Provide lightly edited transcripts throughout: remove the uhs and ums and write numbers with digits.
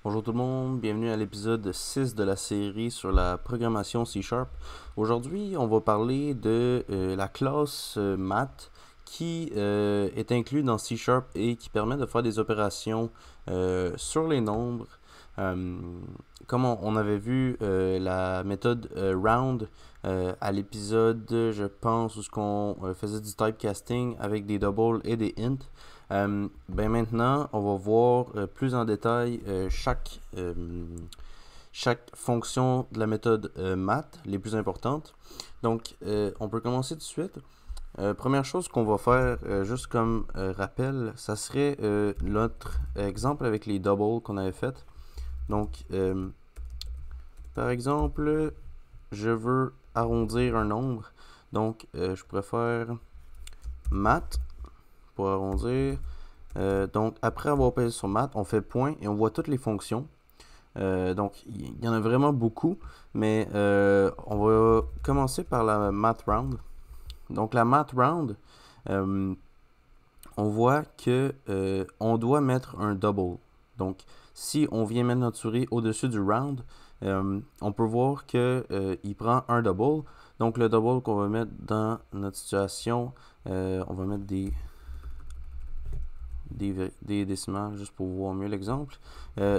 Bonjour tout le monde, bienvenue à l'épisode 6 de la série sur la programmation C#. Aujourd'hui, on va parler de la classe math qui est inclue dans C# et qui permet de faire des opérations sur les nombres. Euh, Comme on avait vu la méthode round à l'épisode, je pense, où on faisait du typecasting avec des doubles et des int. Ben maintenant, on va voir plus en détail chaque fonction de la méthode math, les plus importantes. Donc, on peut commencer tout de suite. Première chose qu'on va faire, juste comme rappel, ça serait notre exemple avec les doubles qu'on avait fait. Donc, par exemple, je veux arrondir un nombre. Donc, je pourrais faire math pour arrondir. Donc, après avoir passé sur math, on fait point et on voit toutes les fonctions. Donc, il y en a vraiment beaucoup, mais on va commencer par la math round. Donc, la math round, on voit que on doit mettre un double. Donc, si on vient mettre notre souris au-dessus du round, on peut voir que il prend un double. Donc, le double qu'on va mettre dans notre situation, on va mettre des décimales juste pour voir mieux l'exemple.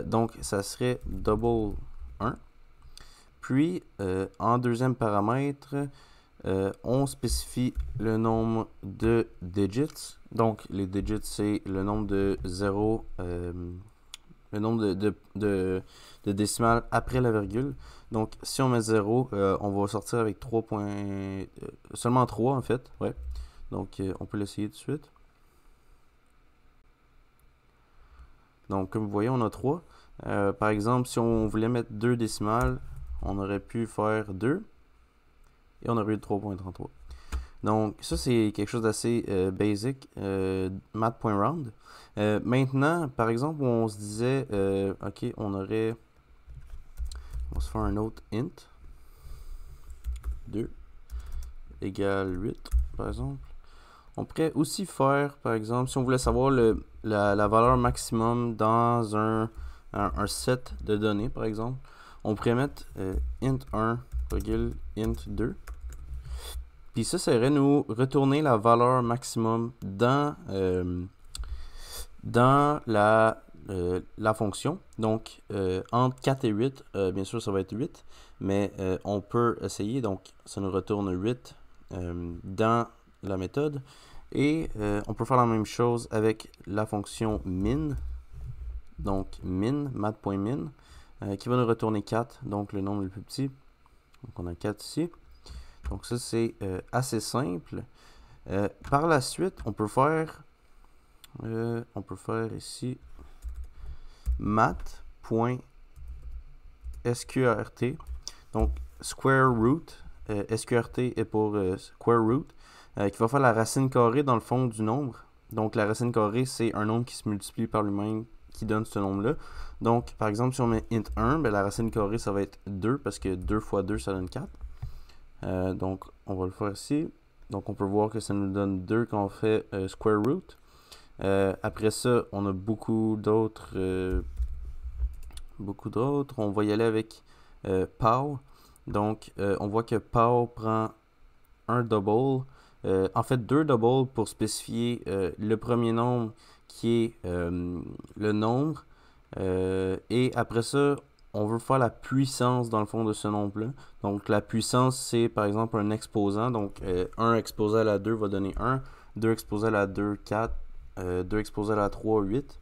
Donc, ça serait double 1. Puis, en deuxième paramètre, on spécifie le nombre de digits. Donc, les digits, c'est le nombre de 0, le nombre de décimales après la virgule. Donc, si on met 0, on va sortir avec 3 points, seulement 3 en fait. Ouais. Donc, on peut l'essayer tout de suite. Donc, comme vous voyez, on a 3. Par exemple, si on voulait mettre 2 décimales, on aurait pu faire 2 et on aurait eu 3.33. Donc, ça, c'est quelque chose d'assez basic, math.round. Maintenant, par exemple, on se disait, ok, on va se faire un autre int, 2 égale 8, par exemple. On pourrait aussi faire, par exemple, si on voulait savoir la valeur maximum dans un set de données, par exemple, on pourrait mettre int 1, int 2. Puis ça serait nous retourner la valeur maximum dans la fonction. Donc, entre 4 et 8, bien sûr, ça va être 8, mais on peut essayer. Donc, ça nous retourne 8 dans la méthode. Et on peut faire la même chose avec la fonction min. Donc, min, math.min, qui va nous retourner 4, donc le nombre le plus petit. Donc, on a 4 ici. Donc, ça, c'est assez simple. Par la suite, on peut faire ici math.sqrt. Donc, square root. SQRT est pour square root, qui va faire la racine carrée dans le fond du nombre. Donc, la racine carrée, c'est un nombre qui se multiplie par lui-même qui donne ce nombre-là. Donc, par exemple, si on met int 1, ben, la racine carrée, ça va être 2 parce que 2 fois 2, ça donne 4. Donc, on va le faire ici. Donc, on peut voir que ça nous donne 2 quand on fait square root. Après ça, on a beaucoup d'autres. On va y aller avec pow. Donc, on voit que pow prend un double. En fait, 2 doubles pour spécifier le premier nombre qui est le nombre. Et après ça, on veut faire la puissance dans le fond de ce nombre-là. Donc, la puissance, c'est par exemple un exposant. Donc, 1 exposé à la 2 va donner 1. 2 exposé à la 2, 4. 2 exposé à la 3, 8.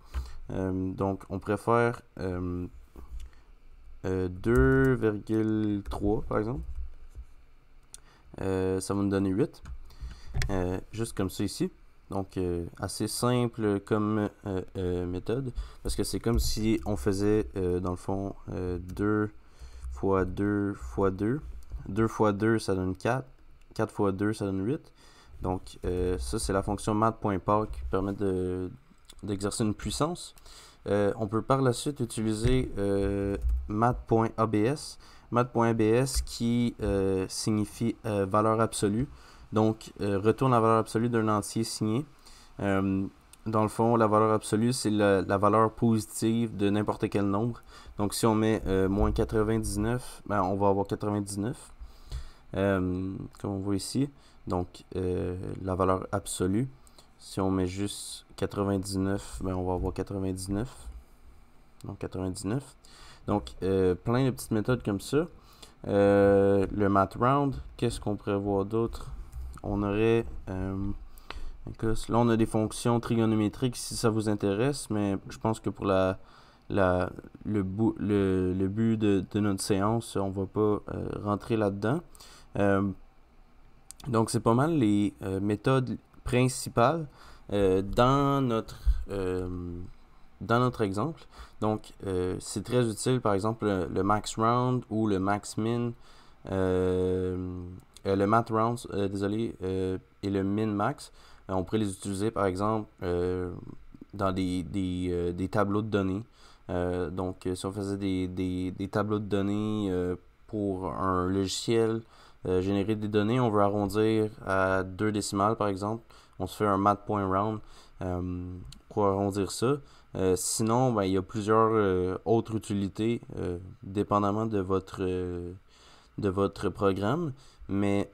Donc, on préfère 2,3 par exemple. Ça va nous donner 8. Juste comme ça ici. Donc, assez simple comme méthode. Parce que c'est comme si on faisait, dans le fond, 2 fois 2 fois 2. 2 fois 2, ça donne 4. 4 fois 2, ça donne 8. Donc, ça, c'est la fonction math.power qui permet d'exercer une puissance. On peut par la suite utiliser math.abs. Math.abs qui signifie valeur absolue. Donc, retourne la valeur absolue d'un entier signé. dans le fond, la valeur absolue, c'est la valeur positive de n'importe quel nombre. Donc, si on met moins 99, ben, on va avoir 99, comme on voit ici. Donc, la valeur absolue. Si on met juste 99, ben, on va avoir 99. Donc, 99. Donc, plein de petites méthodes comme ça. Le math round, qu'est-ce qu'on pourrait voir d'autre? On aurait... là, on a des fonctions trigonométriques si ça vous intéresse, mais je pense que pour le but de notre séance, on va pas rentrer là-dedans. Donc, c'est pas mal les méthodes principales dans notre exemple. Donc, c'est très utile, par exemple, le max round ou le max min, le math round, désolé, et le min max. On pourrait les utiliser, par exemple, dans des tableaux de données. Donc, si on faisait des tableaux de données pour un logiciel, générer des données, on veut arrondir à 2 décimales, par exemple. On se fait un math.round pour arrondir ça. Sinon, ben, il y a plusieurs autres utilités, dépendamment de votre programme. Mais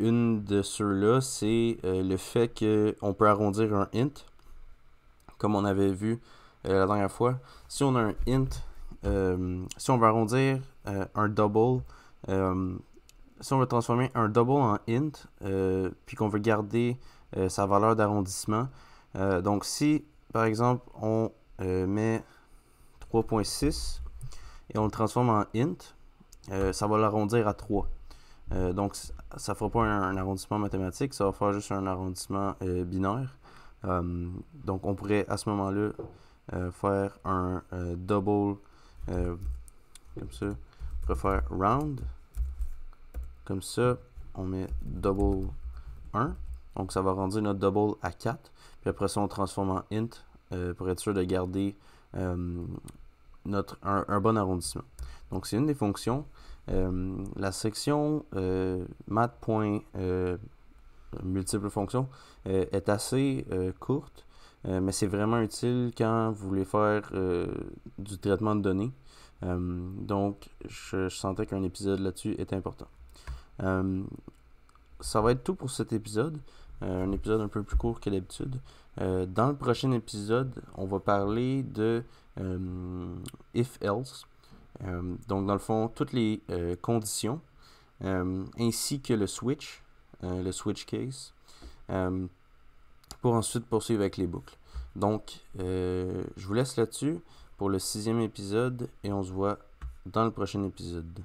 une de ceux-là, c'est le fait qu'on peut arrondir un int, comme on avait vu la dernière fois. Si on a un int, si on veut arrondir un double, si on veut transformer un double en int, puis qu'on veut garder sa valeur d'arrondissement, donc si, par exemple, on met 3.6 et on le transforme en int, ça va l'arrondir à 3. Donc, ça ne fera pas un arrondissement mathématique, ça va faire juste un arrondissement binaire. Donc, on pourrait à ce moment-là faire un double, comme ça. On pourrait faire round. Comme ça, on met double 1. Donc, ça va rendre notre double à 4. Puis après ça, on transforme en int pour être sûr de garder un bon arrondissement. Donc, c'est une des fonctions. La section math.multiples fonctions est assez courte, mais c'est vraiment utile quand vous voulez faire du traitement de données. Donc, je sentais qu'un épisode là-dessus est important. Ça va être tout pour cet épisode. Un épisode un peu plus court que d'habitude. Dans le prochain épisode, on va parler de if-else. Donc, dans le fond, toutes les conditions, ainsi que le switch case, pour ensuite poursuivre avec les boucles. Donc, je vous laisse là-dessus pour le 6e épisode et on se voit dans le prochain épisode.